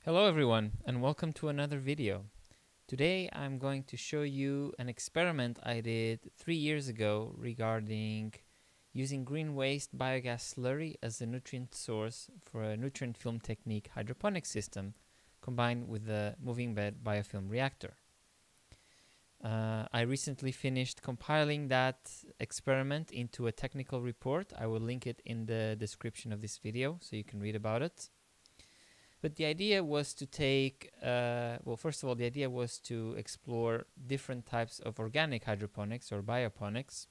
Hello everyone and welcome to another video. Today I'm going to show you an experiment I did 3 years ago regarding using green waste biogas slurry as a nutrient source for a nutrient film technique hydroponic system combined with the moving bed biofilm reactor. I recently finished compiling that experiment into a technical report. I will link it in the description of this video so you can read about it. But the idea was to take, first of all, the idea was to explore different types of organic hydroponics or bioponics.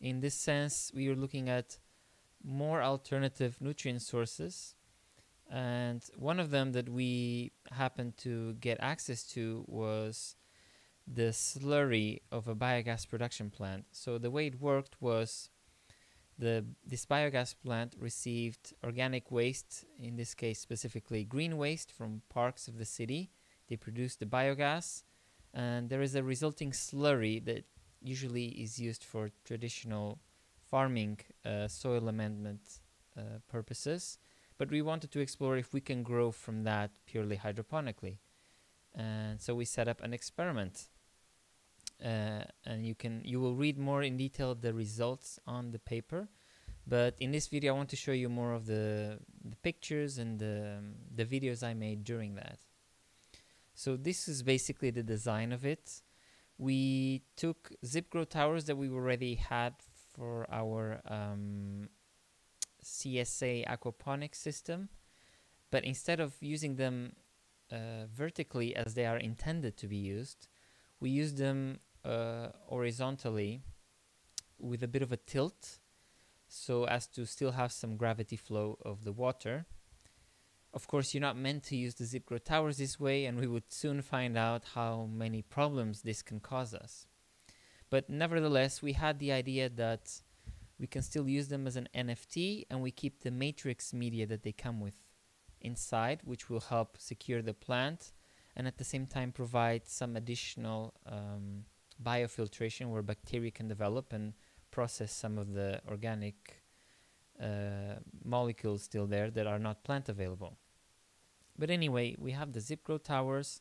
In this sense, we were looking at more alternative nutrient sources. And one of them that we happened to get access to was the slurry of a biogas production plant. So the way it worked was this biogas plant received organic waste, in this case specifically green waste from parks of the city. They produced the biogas, and there is a resulting slurry that usually is used for traditional farming soil amendment purposes. But we wanted to explore if we can grow from that purely hydroponically. And so we set up an experiment. And you will read more in detail the results on the paper, but in this video I want to show you more of the pictures and the videos I made during that. So this is basically the design of it. We took zipgrow towers that we already had for our CSA aquaponics system, but instead of using them vertically as they are intended to be used, we used them horizontally with a bit of a tilt so as to still have some gravity flow of the water. Of course, you're not meant to use the zipgrow towers this way, and we would soon find out how many problems this can cause us. But nevertheless, we had the idea that we can still use them as an NFT, and we keep the matrix media that they come with inside, which will help secure the plant and at the same time provide some additional biofiltration where bacteria can develop and process some of the organic molecules still there that are not plant available. But anyway, we have the zipgrow towers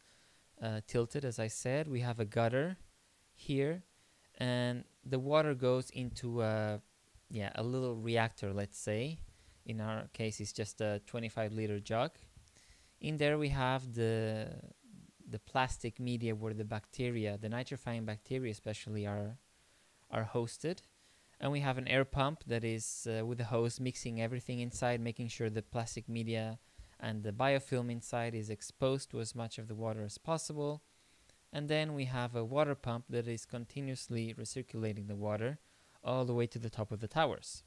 tilted, as I said. We have a gutter here, and the water goes into a little reactor, let's say. In our case, it's just a 25-liter jug. In there we have the plastic media where the bacteria, the nitrifying bacteria especially, are hosted. And we have an air pump that is with the hose mixing everything inside, making sure the plastic media and the biofilm inside is exposed to as much of the water as possible. And then we have a water pump that is continuously recirculating the water all the way to the top of the towers.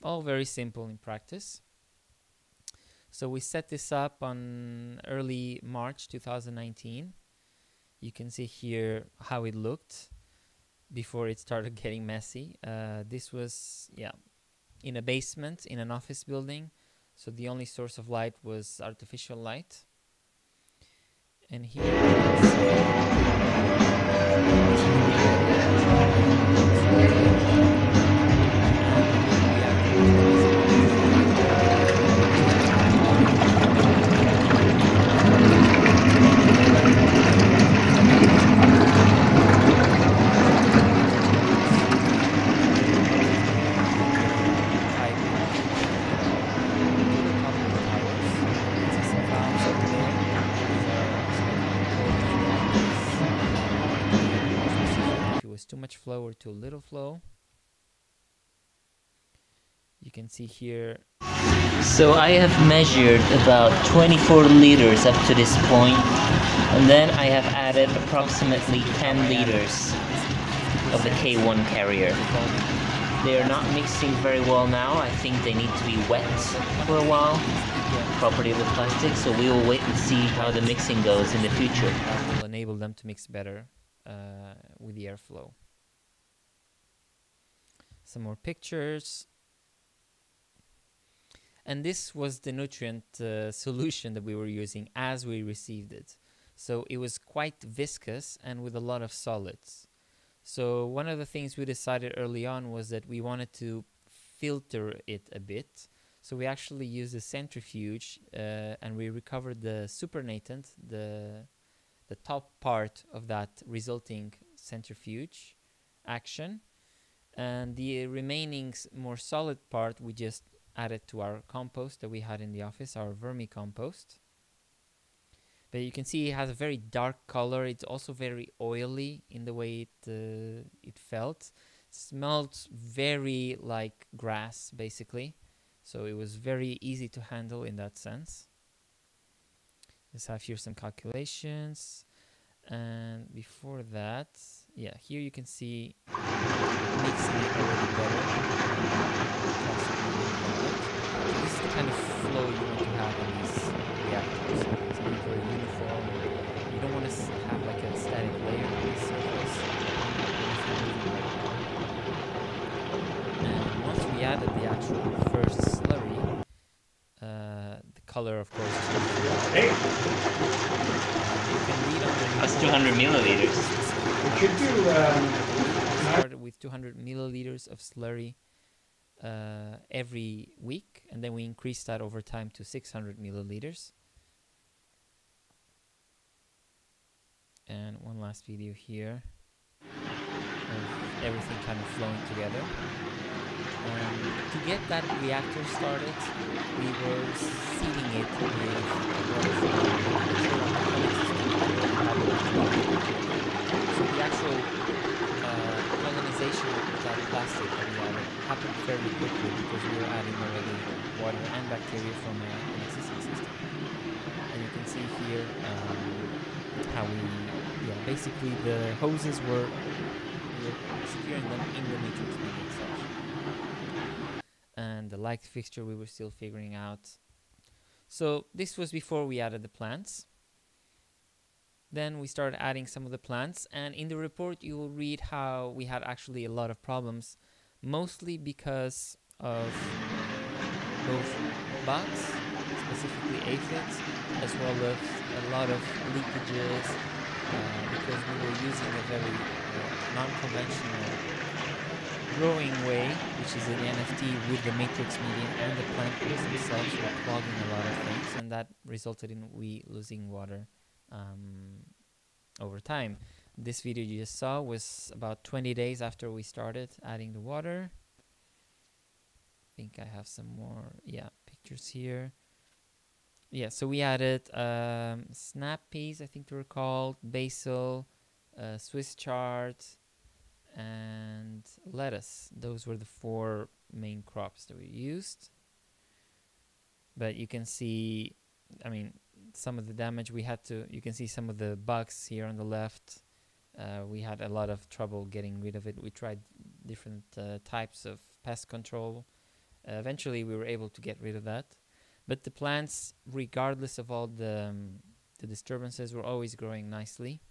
All very simple in practice. So we set this up on early March 2019. You can see here how it looked before it started getting messy. This was in a basement in an office building, so the only source of light was artificial light. And here you can too much flow or too little flow. You can see here. So I have measured about 24 liters up to this point, and then I have added approximately 10 liters of the K1 carrier. They are not mixing very well now. I think they need to be wet for a while, property of the plastic, so we will wait and see how the mixing goes in the future. That will enable them to mix better with the airflow. Some more pictures. And this was the nutrient solution that we were using as we received it. So it was quite viscous and with a lot of solids. So one of the things we decided early on was that we wanted to filter it a bit. So we actually used a centrifuge and we recovered the supernatant, the top part of that resulting centrifuge action, and the remaining more solid part we just added to our compost that we had in the office, our vermicompost. But you can see it has a very dark color. It's also very oily in the way it felt. It smelled very like grass, basically. So it was very easy to handle in that sense. Let's have here some calculations. And before that, yeah, here you can see mixing it a little better. So this is the kind of flow you want to have in these reactors. It's not very uniform. You don't want to have like a static layer on the surface. And once we added the actual first slurry, the color, of course, changes. Hey. You can read on the That's 200 milliliters. We should do. Started with 200 milliliters of slurry every week, and then we increased that over time to 600 milliliters. And one last video here of everything kind of flowing together. To get that reactor started, we were seeding it with so the actual colonization of that plastic that we added happened fairly quickly because we were adding already water and bacteria from an existing system. And you can see here how basically the hoses were securing them in the matrix media itself. And the light fixture we were still figuring out. So this was before we added the plants. Then we started adding some of the plants, and in the report you will read how we had actually a lot of problems, mostly because of both bugs, specifically aphids, as well as a lot of leakages, because we were using a very non-conventional growing way, which is an NFT with the matrix medium, and the plant roots themselves were clogging a lot of things, and that resulted in we losing water over time. This video you just saw was about 20 days after we started adding the water. I think I have some more pictures here. Yeah, so we added snap peas, I think they were called, basil, Swiss chard, and lettuce. Those were the 4 main crops that we used. But you can see, I mean, some of the damage we had to, you can see some of the bugs here on the left. We had a lot of trouble getting rid of it. We tried different types of pest control. Eventually we were able to get rid of that. But the plants, regardless of all the disturbances, were always growing nicely,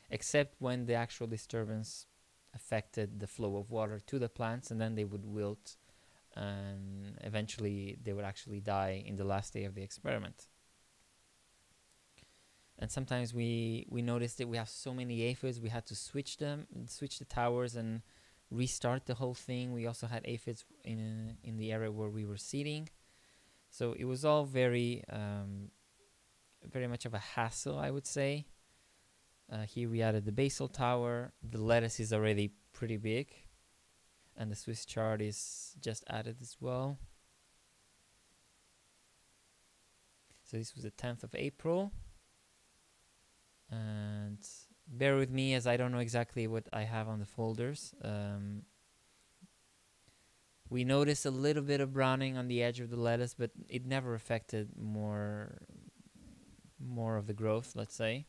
except when the actual disturbance affected the flow of water to the plants, and then they would wilt, and eventually they would actually die in the last day of the experiment. And sometimes we noticed that we have so many aphids, we had to switch the towers and restart the whole thing. We also had aphids in the area where we were seeding. So it was all very much of a hassle, I would say. Here we added the basil tower. The lettuce is already pretty big, and the Swiss chard is just added as well. So this was the 10th of April. And bear with me as I don't know exactly what I have on the folders. We noticed a little bit of browning on the edge of the lettuce, but it never affected more of the growth, let's say.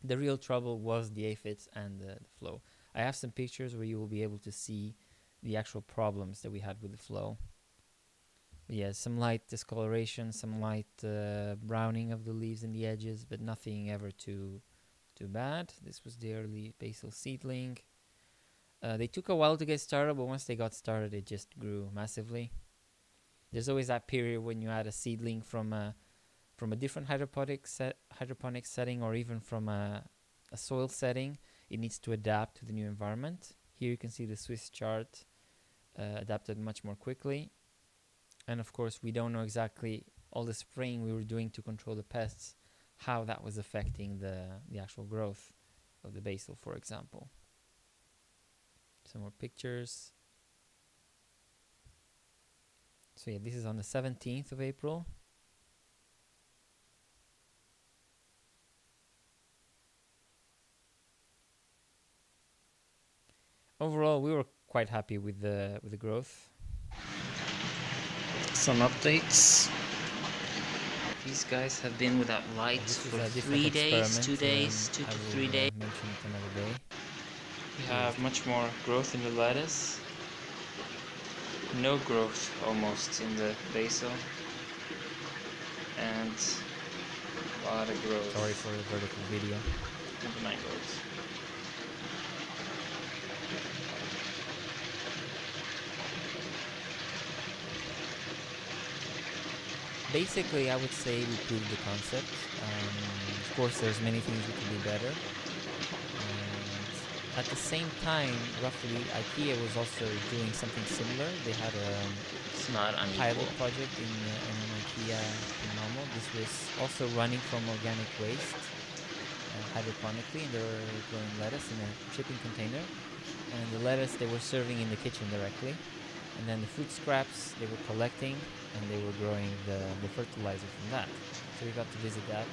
The real trouble was the aphids and the flow. I have some pictures where you will be able to see the actual problems that we had with the flow. But yeah, some light discoloration, some light browning of the leaves and the edges, but nothing ever too bad. This was the early basil seedling. They took a while to get started, but once they got started, it just grew massively. There's always that period when you add a seedling from a different hydroponic setting, or even from a soil setting. It needs to adapt to the new environment. Here you can see the Swiss chard adapted much more quickly. And of course, we don't know exactly all the spraying we were doing to control the pests, how that was affecting the actual growth of the basil, for example. Some more pictures. So yeah, this is on the 17th of April. Overall, we were quite happy with the growth. Some updates. These guys have been without lights for 3 days, 2 days, 2 to 3 days. Mention it another day. We have much more growth in the lettuce. No growth almost in the basil. And a lot of growth. Sorry for the vertical video. In the mangoes. Basically, I would say we proved the concept. Of course, there's many things we can do better. And at the same time, roughly, IKEA was also doing something similar. They had a pilot project in an IKEA in Malmö. This was also running from organic waste, hydroponically, and they were growing lettuce in a shipping container. And the lettuce they were serving in the kitchen directly. And then the food scraps they were collecting, and they were growing the fertilizer from that. So we got to visit that.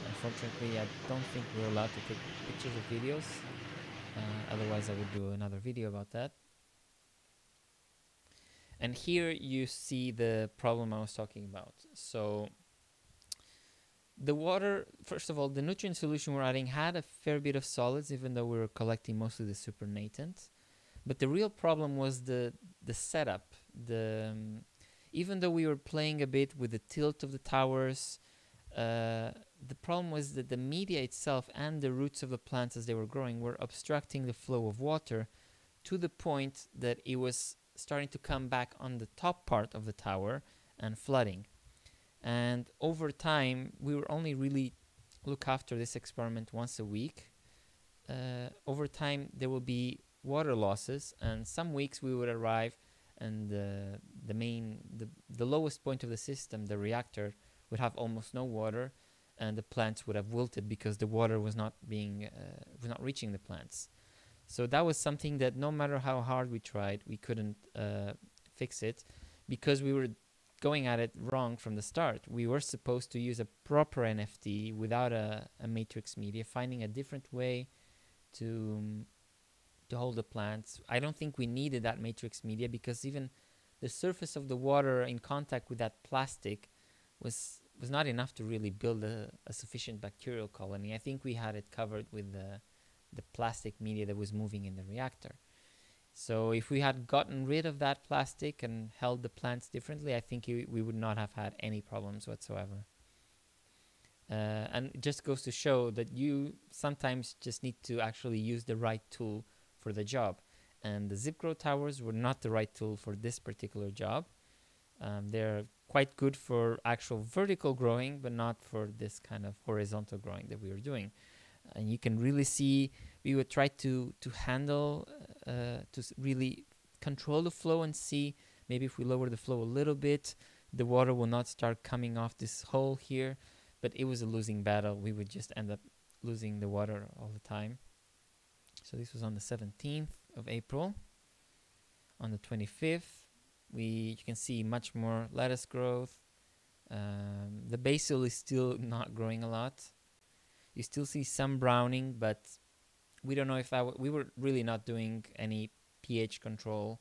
Unfortunately, I don't think we're allowed to take pictures or videos. Otherwise, I would do another video about that. And here you see the problem I was talking about. So the water, first of all, the nutrient solution we're adding had a fair bit of solids, even though we were collecting mostly the supernatant. But the real problem was the setup. Even though we were playing a bit with the tilt of the towers, the problem was that the media itself and the roots of the plants as they were growing were obstructing the flow of water to the point that it was starting to come back on the top part of the tower and flooding. And over time, we were only really look after this experiment once a week. Over time, there will be water losses, and some weeks we would arrive and the lowest point of the system, the reactor, would have almost no water, and the plants would have wilted because the water was not reaching the plants. So that was something that no matter how hard we tried, we couldn't fix it, because we were going at it wrong from the start. We were supposed to use a proper NFT without a matrix media, finding a different way to hold the plants. I don't think we needed that matrix media, because even the surface of the water in contact with that plastic was not enough to really build a sufficient bacterial colony. I think we had it covered with the plastic media that was moving in the reactor. So if we had gotten rid of that plastic and held the plants differently, I think we would not have had any problems whatsoever. And it just goes to show that you sometimes just need to actually use the right tool for the job. And the zipgrow towers were not the right tool for this particular job. They're quite good for actual vertical growing, but not for this kind of horizontal growing that we were doing. And you can really see we would try to handle, to really control the flow and see maybe if we lower the flow a little bit, the water will not start coming off this hole here. But it was a losing battle. We would just end up losing the water all the time. So this was on the 17th of April. On the 25th, you can see much more lettuce growth. The basil is still not growing a lot. You still see some browning, but we don't know if we were really not doing any pH control.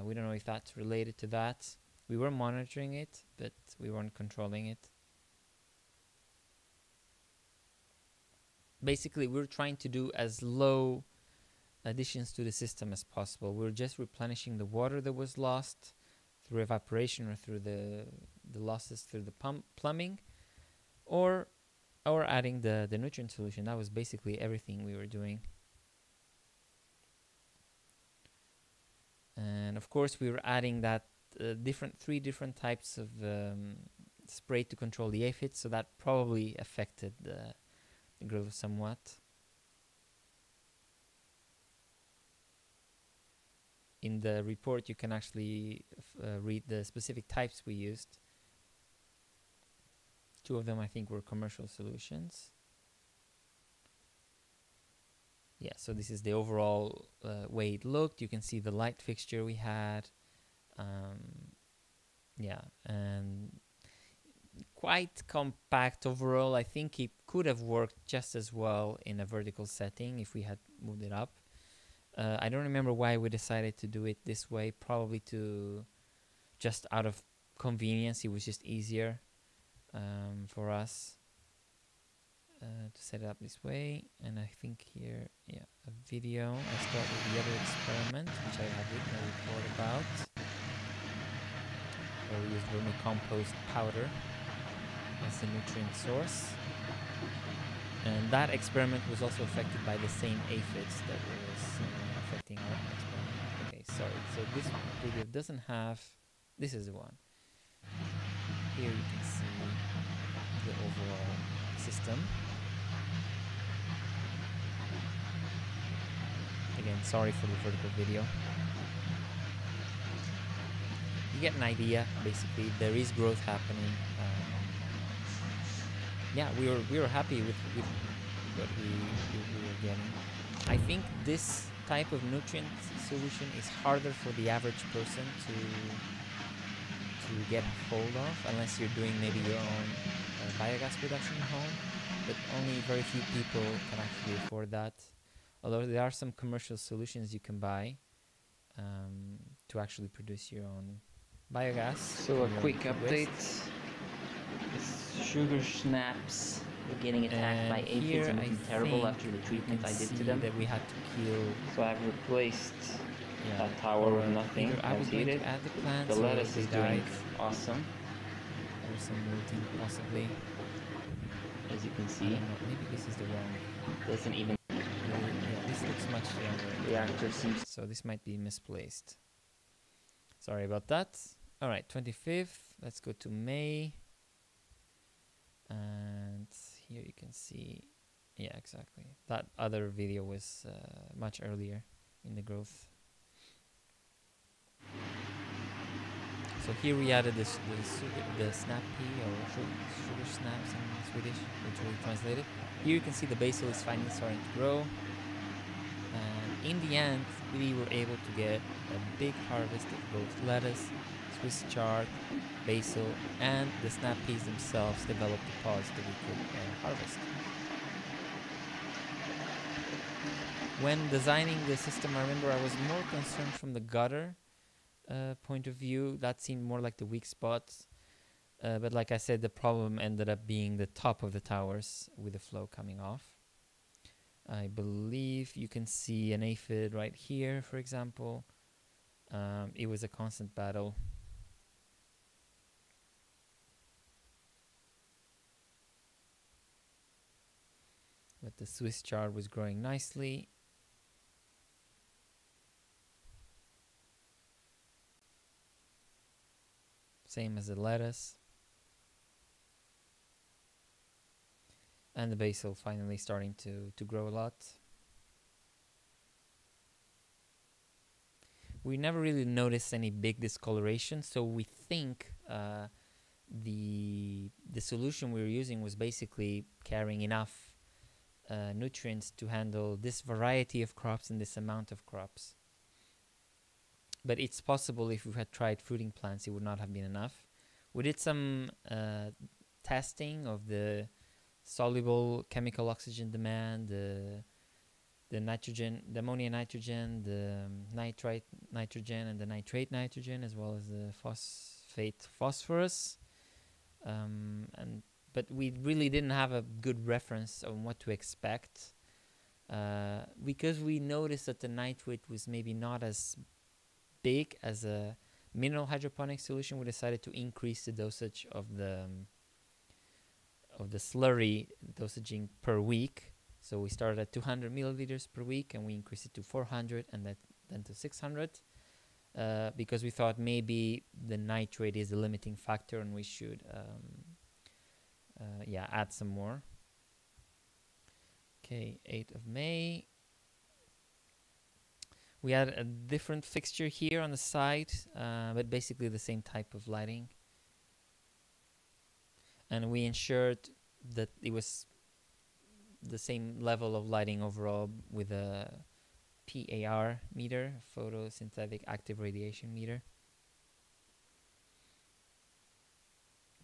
We don't know if that's related to that. We were monitoring it, but we weren't controlling it. Basically, we're trying to do as low additions to the system as possible. We're just replenishing the water that was lost through evaporation or through the losses through the plumbing, or adding the nutrient solution. That was basically everything we were doing. And of course, we were adding that three different types of spray to control the aphids, so that probably affected the growth somewhat. in the report you can actually read the specific types we used. 2 of them I think were commercial solutions. Yeah, so this is the overall way it looked. You can see the light fixture we had. Yeah, and quite compact overall. I think it could have worked just as well in a vertical setting if we had moved it up. I don't remember why we decided to do it this way. Probably to just out of convenience. It was just easier for us to set it up this way. And I think here, yeah, a video. I start with the other experiment, which I have written a report about, where we use vermicompost powder as the nutrient source. And that experiment was also affected by the same aphids that was affecting our experiment. Okay, sorry. So this video doesn't have... This is the one. Here you can see the overall system. Again, sorry for the vertical video. You get an idea, basically. There is growth happening. Yeah, we were happy with what we were getting. I think this type of nutrient solution is harder for the average person to get hold of, unless you're doing maybe your own biogas production at home. But only very few people can actually afford that. Although there are some commercial solutions you can buy to actually produce your own biogas. So a quick update. Sugar snaps were getting attacked by aphids and looking terrible after the treatment I did to them. That we had to kill. So I've replaced that tower with nothing. I was going to add the plants. The lettuce is doing awesome. There's some wilting possibly. As you can see. Maybe this is the wrong. Doesn't even. Yeah, this looks much younger. Reactor seems. So this might be misplaced. Sorry about that. All right, 25th. Let's go to May. And here you can see, yeah, exactly. That other video was much earlier in the growth. So here we added the snap pea, or sugar snaps in Swedish, literally translated. Here you can see the basil is finally starting to grow. And in the end, we were able to get a big harvest of both lettuce, Swiss chard, basil, and the snap peas themselves developed the pods that we could harvest. When designing the system, I remember I was more concerned from the gutter point of view. That seemed more like the weak spots. But like I said, the problem ended up being the top of the towers with the flow coming off. I believe you can see an aphid right here, for example. It was a constant battle. But the Swiss chard was growing nicely. Same as the lettuce. And the basil finally starting to grow a lot. We never really noticed any big discoloration, so we think the solution we were using was basically carrying enough nutrients to handle this variety of crops and this amount of crops. But it's possible if we had tried fruiting plants, it would not have been enough. We did some testing of the soluble chemical oxygen demand, the nitrogen, the ammonia nitrogen, the nitrite nitrogen, and the nitrate nitrogen, as well as the phosphate phosphorus. But we really didn't have a good reference on what to expect, because we noticed that the nitrate was maybe not as big as a mineral hydroponic solution. We decided to increase the dosage of the slurry dosaging per week. So we started at 200 milliliters per week, and we increased it to 400, and then to 600, because we thought maybe the nitrate is the limiting factor, and we should add some more. Okay, 8th of May. We had a different fixture here on the side, but basically the same type of lighting. And we ensured that it was the same level of lighting overall with a PAR meter, photosynthetic active radiation meter.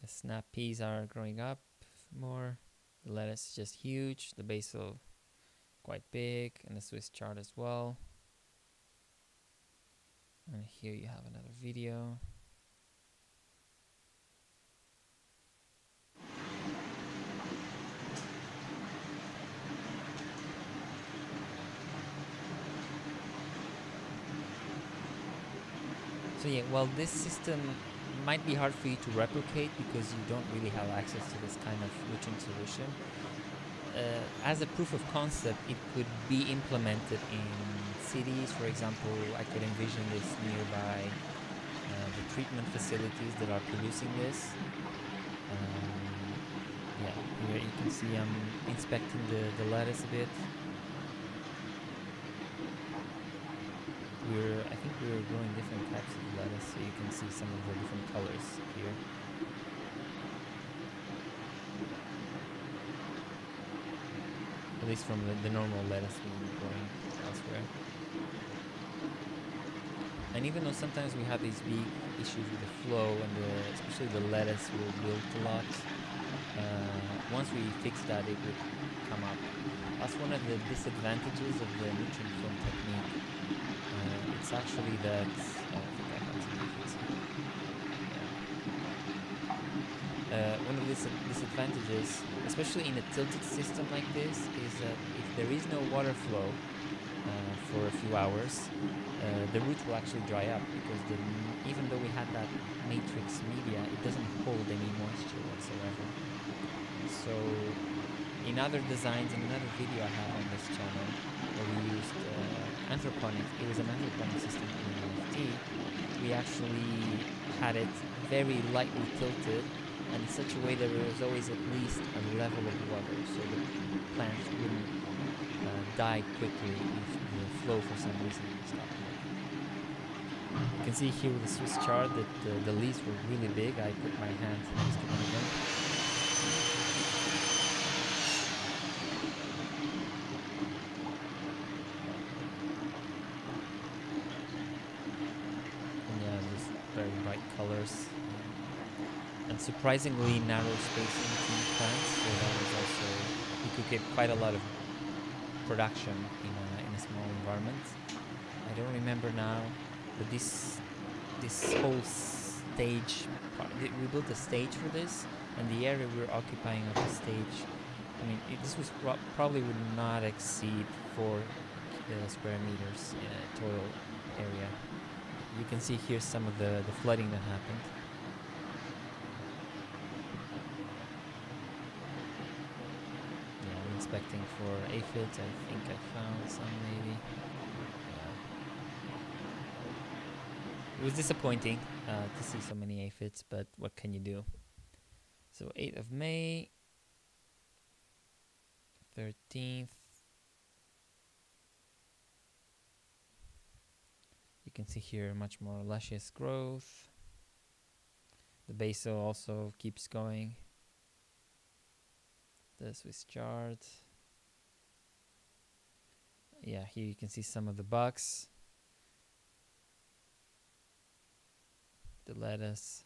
The snap peas are growing up more. The lettuce is just huge. The basil quite big, and the Swiss chard as well. And here you have another video. So yeah, well, this system might be hard for you to replicate because you don't really have access to this kind of nutrient solution. As a proof of concept, it could be implemented in cities. For example, I could envision this nearby the treatment facilities that are producing this. Yeah, here you can see I'm inspecting the lettuce a bit. I think we're growing different types of lettuce, so you can see some of the different colors here. At least from the normal lettuce we're growing elsewhere. And even though sometimes we have these big issues with the flow and especially the lettuce will wilt a lot, once we fix that, it would come up. That's one of the disadvantages of the nutrient film technique. It's actually that I think I have some aphids here. One of the disadvantages, especially in a tilted system like this, is that if there is no water flow for a few hours, the root will actually dry up because even though we had that matrix media, it doesn't hold any moisture whatsoever. So in other designs, in another video I have on this channel, where we used anthroponics, it was an anthroponic system in NFT, we actually had it very lightly tilted and in such a way that there was always at least a level of water, so the plants wouldn't die quickly if the flow for some reason stopped. You can see here with the Swiss chard that the leaves were really big. I put my hand next to one of them. Colors and surprisingly narrow spacing between plants, so that was also, you could get quite a lot of production in a small environment. I don't remember now, but this whole stage, we built a stage for this, and the area we were occupying of the stage, I mean, this was probably would not exceed 4 square meters in a total area. You can see here some of the flooding that happened. Yeah, I'm inspecting for aphids. I think I found some maybe. Yeah. It was disappointing to see so many aphids, but what can you do? So 8th of May, 13th. You can see here much more luscious growth. The basil also keeps going. The Swiss chard. Yeah, here you can see some of the bucks. The lettuce.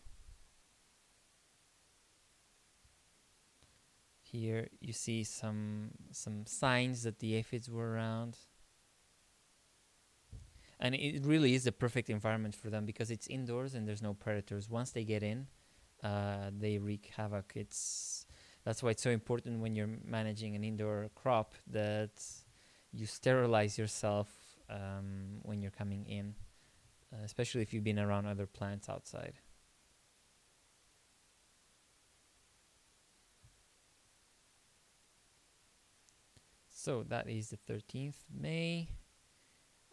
Here you see some signs that the aphids were around. And it really is the perfect environment for them because it's indoors and there's no predators. Once they get in, they wreak havoc. That's why it's so important when you're managing an indoor crop that you sterilize yourself when you're coming in, especially if you've been around other plants outside. So that is the 13th May.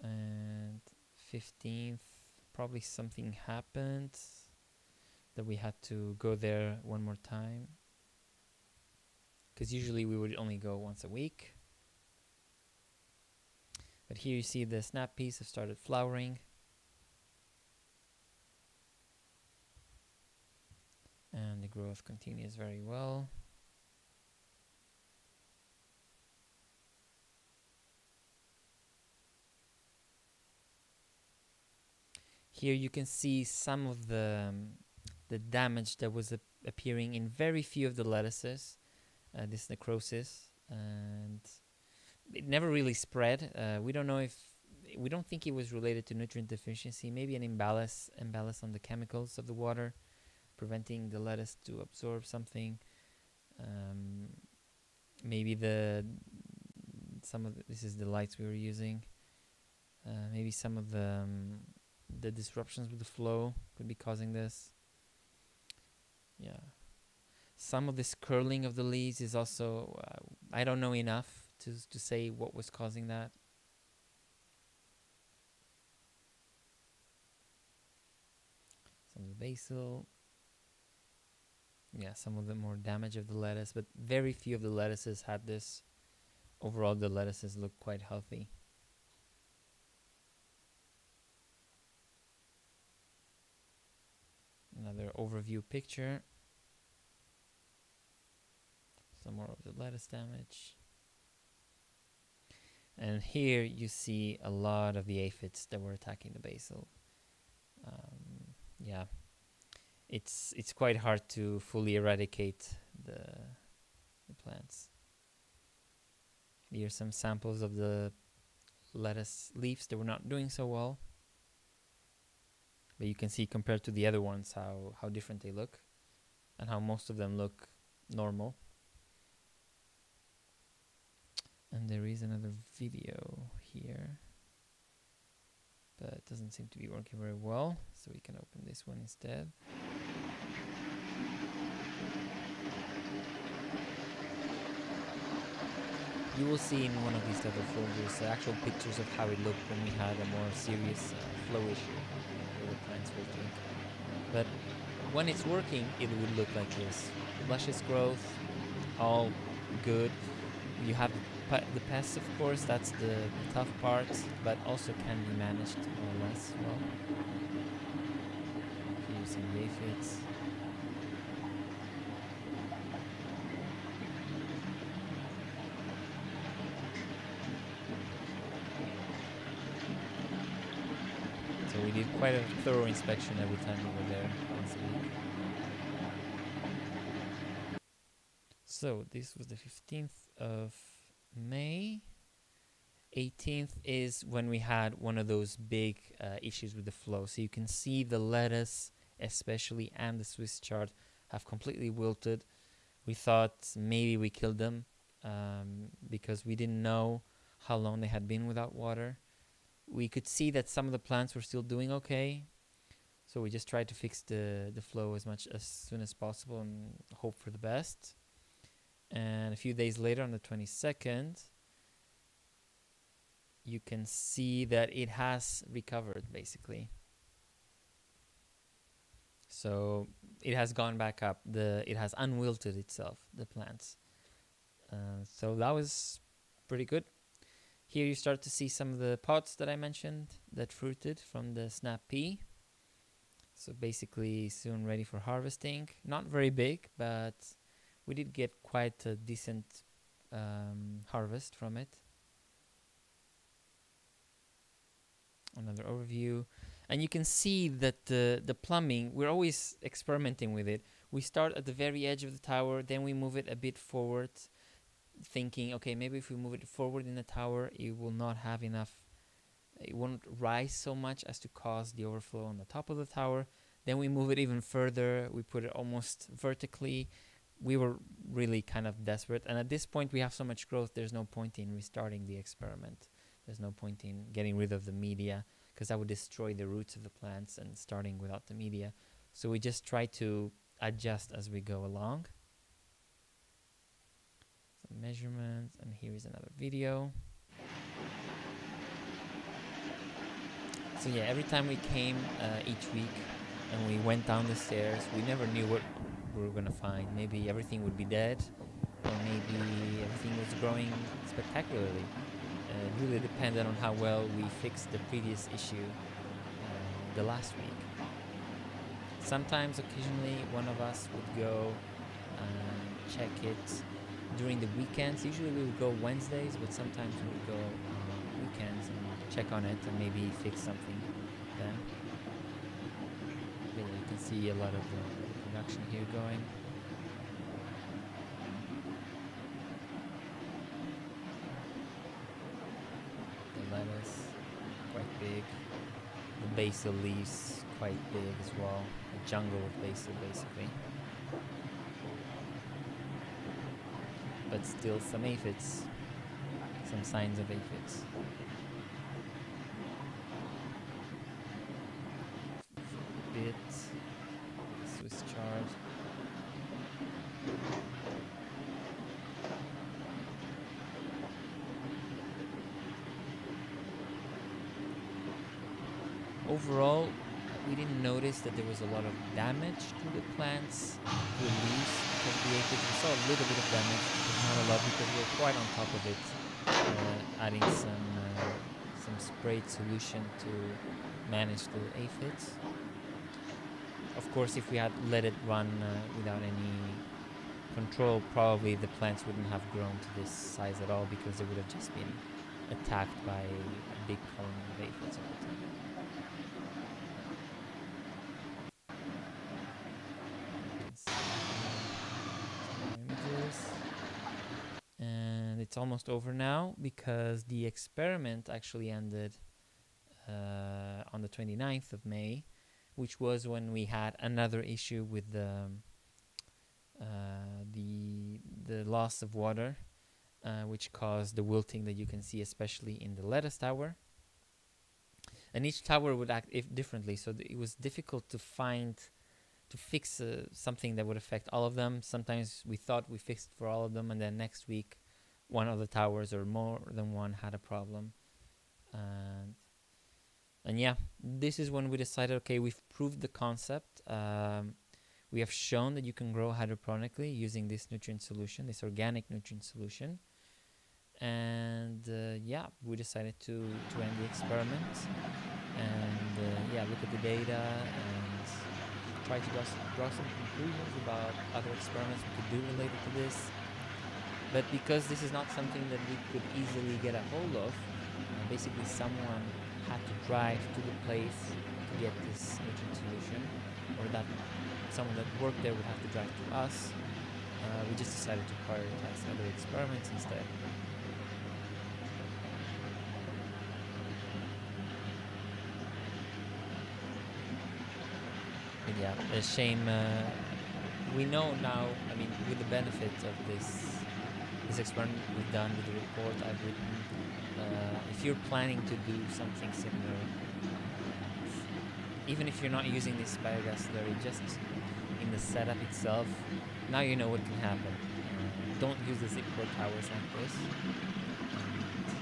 And 15th, probably something happened that we had to go there one more time, because usually we would only go once a week. But here you see the snap peas have started flowering. And the growth continues very well. Here you can see some of the damage that was appearing in very few of the lettuces. This necrosis, and it never really spread. We don't know if we don't think it was related to nutrient deficiency. Maybe an imbalance on the chemicals of the water, preventing the lettuce to absorb something. Maybe this is the lights we were using. Maybe some of the disruptions with the flow could be causing this. Yeah. Some of this curling of the leaves is also, I don't know enough to say what was causing that. Some of the basil. Yeah, some of the more damage of the lettuce, but very few of the lettuces had this. Overall, the lettuces look quite healthy. Another overview picture. Some more of the lettuce damage. And here you see a lot of the aphids that were attacking the basil. Yeah, it's quite hard to fully eradicate the plants. Here are some samples of the lettuce leaves that were not doing so well. But you can see compared to the other ones how different they look, and how most of them look normal. And there is another video here, but it doesn't seem to be working very well, so we can open this one instead. You will see in one of these other folders actual pictures of how it looked when we had a more serious flow issue where the plants were doing. But when it's working, it would look like this. Luscious growth, all good. You have the pests, of course, that's the tough part, but also can be managed more or less well. Here you see the aphids. So we did quite a thorough inspection every time we were there once a week. So this was the 15th of May. 18th is when we had one of those big issues with the flow. So you can see the lettuce especially and the Swiss chard have completely wilted. We thought maybe we killed them because we didn't know how long they had been without water. We could see that some of the plants were still doing okay. So we just tried to fix the flow as soon as possible and hope for the best. And a few days later, on the 22nd, you can see that it has recovered, basically. So it has gone back up. It has unwilted itself, the plants. So that was pretty good. Here you start to see some of the pods that I mentioned that fruited from the snap pea. So basically soon ready for harvesting. Not very big, but we did get quite a decent harvest from it. Another overview. And you can see that the plumbing, we're always experimenting with it. We start at the very edge of the tower, then we move it a bit forward, thinking, okay, maybe if we move it forward in the tower, it will not have enough, it won't rise so much as to cause the overflow on the top of the tower. Then we move it even further, we put it almost vertically. We were really kind of desperate, and at this point we have so much growth, there's no point in restarting the experiment. There's no point in getting rid of the media, because that would destroy the roots of the plants and starting without the media. So we just try to adjust as we go along. Some measurements, and here is another video. So yeah, every time we came each week and we went down the stairs, we never knew what we were gonna find. Maybe everything would be dead, or maybe everything was growing spectacularly. really depended on how well we fixed the previous issue the last week. Sometimes, occasionally, one of us would go and check it during the weekends. Usually we would go Wednesdays, but sometimes we would go weekends and check on it and maybe fix something then. Yeah, you can see a lot of production here going. The lettuce, quite big. The basil leaves, quite big as well. A jungle of basil, basically. But still some aphids, some signs of aphids. Bit Swiss chard. Overall, we didn't notice that there was a lot of damage to the plants, to the leaves of the aphids. We saw a little bit of damage, but not a lot because we were quite on top of it, adding some sprayed solution to manage the aphids. Of course, if we had let it run without any control, probably the plants wouldn't have grown to this size at all because they would have just been attacked by a big colony of aphids all the time. And it's almost over now because the experiment actually ended on the 29th of May, which was when we had another issue with the loss of water, which caused the wilting that you can see, especially in the lettuce tower. And each tower would act differently, so it was difficult to fix something that would affect all of them. Sometimes we thought we fixed for all of them, and then next week one of the towers or more than one had a problem. And yeah, this is when we decided, okay, we've proved the concept. We have shown that you can grow hydroponically using this nutrient solution, this organic nutrient solution. And yeah, we decided to end the experiment and yeah, look at the data and try to draw some conclusions about other experiments we could do related to this. But because this is not something that we could easily get a hold of, basically someone had to drive to the place to get this nutrient solution, or that someone that worked there would have to drive to us. We just decided to prioritize other experiments instead. But yeah, a shame. We know now, I mean, with the benefit of this experiment we've done, with the report I've written, if you're planning to do something similar, even if you're not using this biogas slurry, just in the setup itself, now you know what can happen. Don't use the zipgrow towers like this.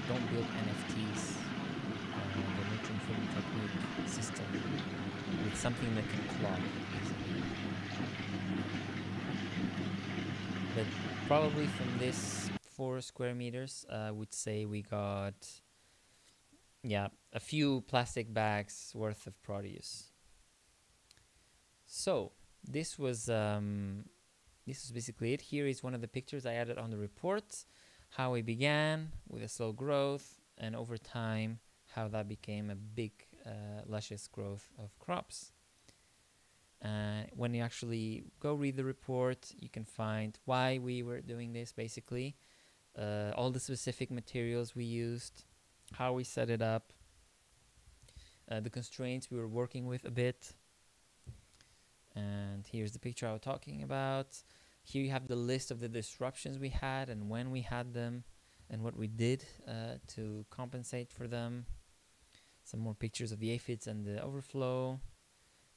Don't build NFTs, the nutrient filling technique system, with something that can clog easily. But probably from this 4 square meters, I would say we got, yeah, a few plastic bags worth of produce. So this was basically it. Here is one of the pictures I added on the report, how we began with a slow growth, and over time how that became a big luscious growth of crops. When you actually go read the report, you can find why we were doing this, basically, all the specific materials we used, how we set it up, the constraints we were working with a bit. And here's the picture I was talking about. Here you have the list of the disruptions we had and when we had them and what we did to compensate for them. Some more pictures of the aphids and the overflow,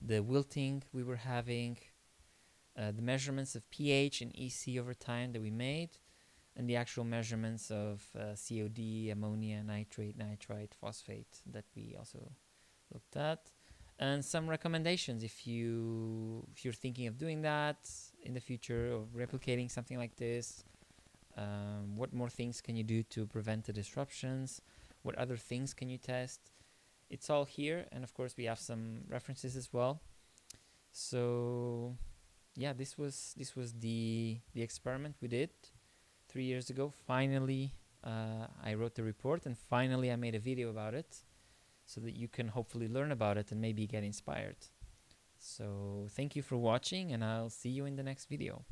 the wilting we were having, the measurements of pH and EC over time that we made, and the actual measurements of COD, ammonia, nitrate, nitrite, phosphate that we also looked at. And some recommendations if you're thinking of doing that in the future, or replicating something like this, What more things can you do to prevent the disruptions? What other things can you test? It's all here, and of course we have some references as well. So yeah, this was the experiment we did 3 years ago. Finally, I wrote the report, and finally I made a video about it, so that you can hopefully learn about it and maybe get inspired. So thank you for watching, and I'll see you in the next video.